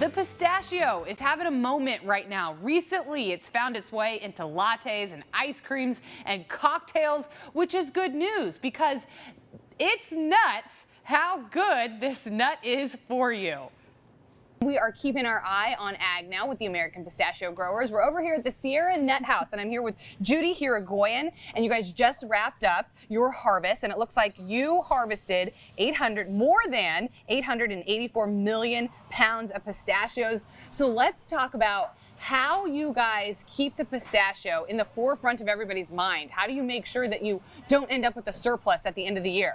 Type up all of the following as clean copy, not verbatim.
The pistachio is having a moment right now. Recently, it's found its way into lattes and ice creams and cocktails, which is good news because it's nuts how good this nut is for you. We are keeping our eye on ag now with the American Pistachio Growers. We're over here at the Sierra Nut House, and I'm here with Judy Hirigoyen, and you guys just wrapped up your harvest, and it looks like you harvested more than 884 million pounds of pistachios. So let's talk about how you guys keep the pistachio in the forefront of everybody's mind. How do you make sure that you don't end up with a surplus at the end of the year?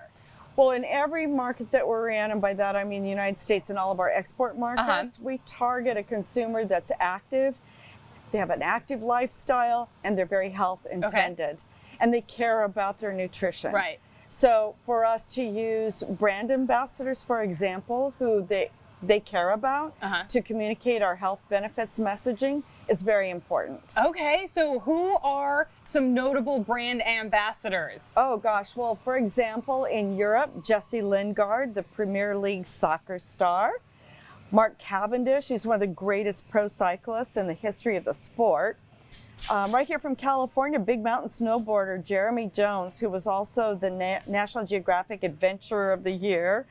Well, in every market that we're in, and by that I mean the United States and all of our export markets, we target a consumer that's active, they have an active lifestyle, and they're very health intended, and they care about their nutrition. Right. So for us to use brand ambassadors, for example, who they care about to communicate our health benefits messaging is very important. Okay, so who are some notable brand ambassadors? Oh gosh, well, for example, in Europe, Jesse Lingard, the Premier League soccer star. Mark Cavendish, he's one of the greatest pro cyclists in the history of the sport. Right here from California, big mountain snowboarder Jeremy Jones, who was also the National Geographic Adventurer of the Year,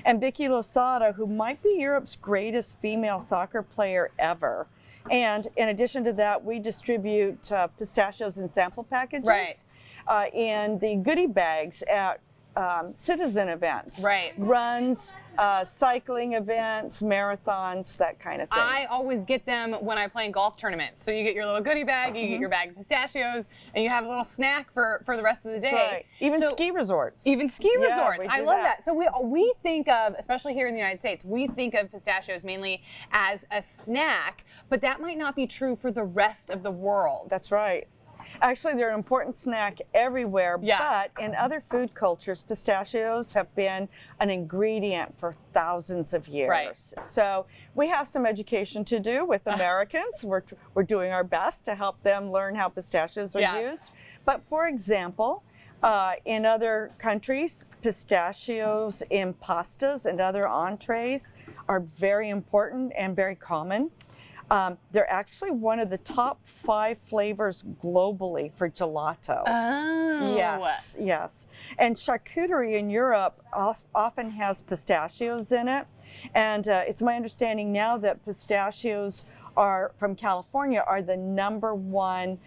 and Vicky Losada, who might be Europe's greatest female soccer player ever. And in addition to that, we distribute pistachios in sample packages in the goodie bags at citizen events, runs, cycling events, marathons, that kind of thing. I always get them when I play in golf tournaments. So you get your little goodie bag, you get your bag of pistachios, and you have a little snack for the rest of the day. That's right. Even ski resorts. Even ski resorts. I love that. So we think of, especially here in the United States, we think of pistachios mainly as a snack, but that might not be true for the rest of the world. That's right. Actually, they're an important snack everywhere, but in other food cultures, pistachios have been an ingredient for thousands of years. So we have some education to do with Americans. We're doing our best to help them learn how pistachios are used. But for example, in other countries, pistachios in pastas and other entrees are very important and very common. They're actually one of the top 5 flavors globally for gelato. Oh. Yes, yes. And charcuterie in Europe often has pistachios in it. And it's my understanding now that pistachios from California are the #1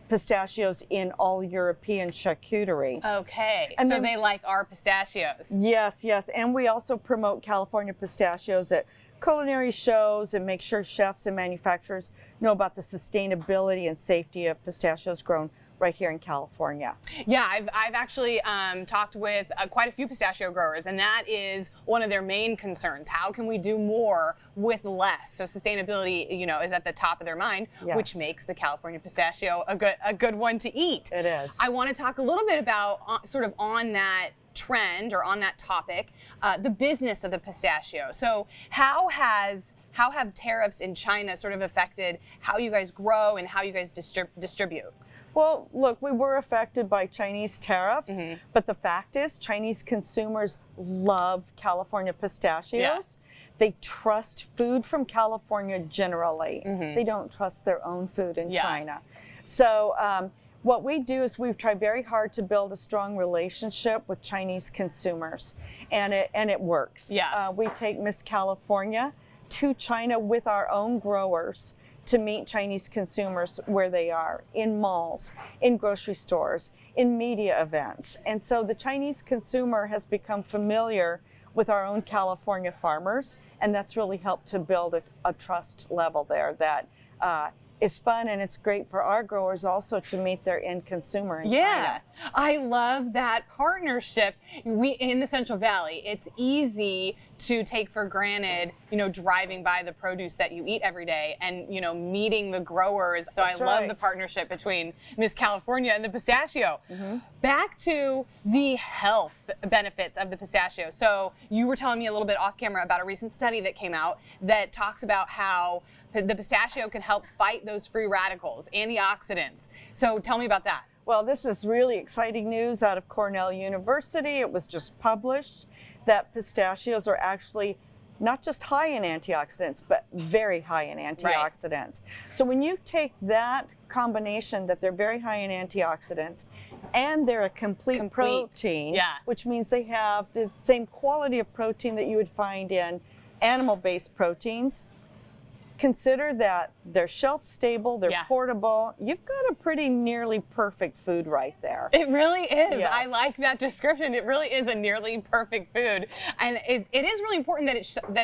pistachios in all European charcuterie. Okay, and so they like our pistachios. Yes, yes. And we also promote California pistachios at culinary shows and make sure chefs and manufacturers know about the sustainability and safety of pistachios grown right here in California. Yeah, I've actually talked with quite a few pistachio growers, and that is one of their main concerns. How can we do more with less? So sustainability, is at the top of their mind, which makes the California pistachio a good one to eat. It is. I want to talk a little bit about sort of on that trend or on that topic, the business of the pistachio. So how have tariffs in China sort of affected how you guys grow and how you guys distribute? Well, look, we were affected by Chinese tariffs, but the fact is Chinese consumers love California pistachios. They trust food from California generally. They don't trust their own food in China. So what we do is we've tried very hard to build a strong relationship with Chinese consumers, and it works. We take Miss California to China with our own growers to meet Chinese consumers where they are, in malls, in grocery stores, in media events. And so the Chinese consumer has become familiar with our own California farmers, and that's really helped to build a trust level there that is fun, and it's great for our growers also to meet their end consumer in China. I love that partnership. In the Central Valley, it's easy to take for granted, driving by the produce that you eat every day and, meeting the growers. So I love the partnership between Miss California and the pistachio. Back to the health benefits of the pistachio. So you were telling me a little bit off camera about a recent study that came out that talks about how the pistachio can help fight those free radicals, antioxidants. So tell me about that. Well, this is really exciting news out of Cornell University. It was just published that pistachios are actually not just high in antioxidants, but very high in antioxidants. So when you take that combination that they're very high in antioxidants and they're a complete protein, which means they have the same quality of protein that you would find in animal-based proteins, consider that they're shelf stable, they're portable. You've got a pretty nearly perfect food right there. It really is. Yes. I like that description. It really is a nearly perfect food. And it is really important that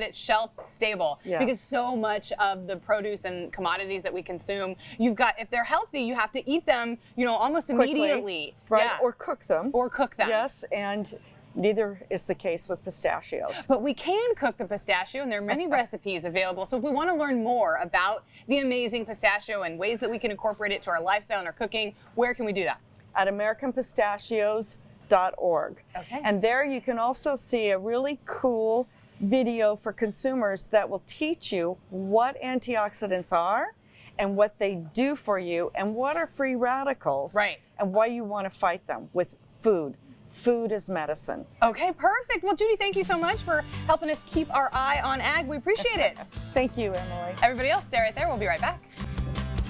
it's shelf stable because so much of the produce and commodities that we consume, if they're healthy, you have to eat them, almost immediately. Right, or cook them. Or cook them. Yes, and neither is the case with pistachios. But we can cook the pistachio, and there are many recipes available. So if we want to learn more about the amazing pistachio and ways that we can incorporate it to our lifestyle and our cooking, where can we do that? At AmericanPistachios.org. Okay. And there you can also see a really cool video for consumers that will teach you what antioxidants are and what they do for you and what are free radicals and why you want to fight them with food. Food is medicine. Okay, perfect. Well, Judy, thank you so much for helping us keep our eye on ag. We appreciate it. Thank you, Emily. Everybody else, stay right there. We'll be right back.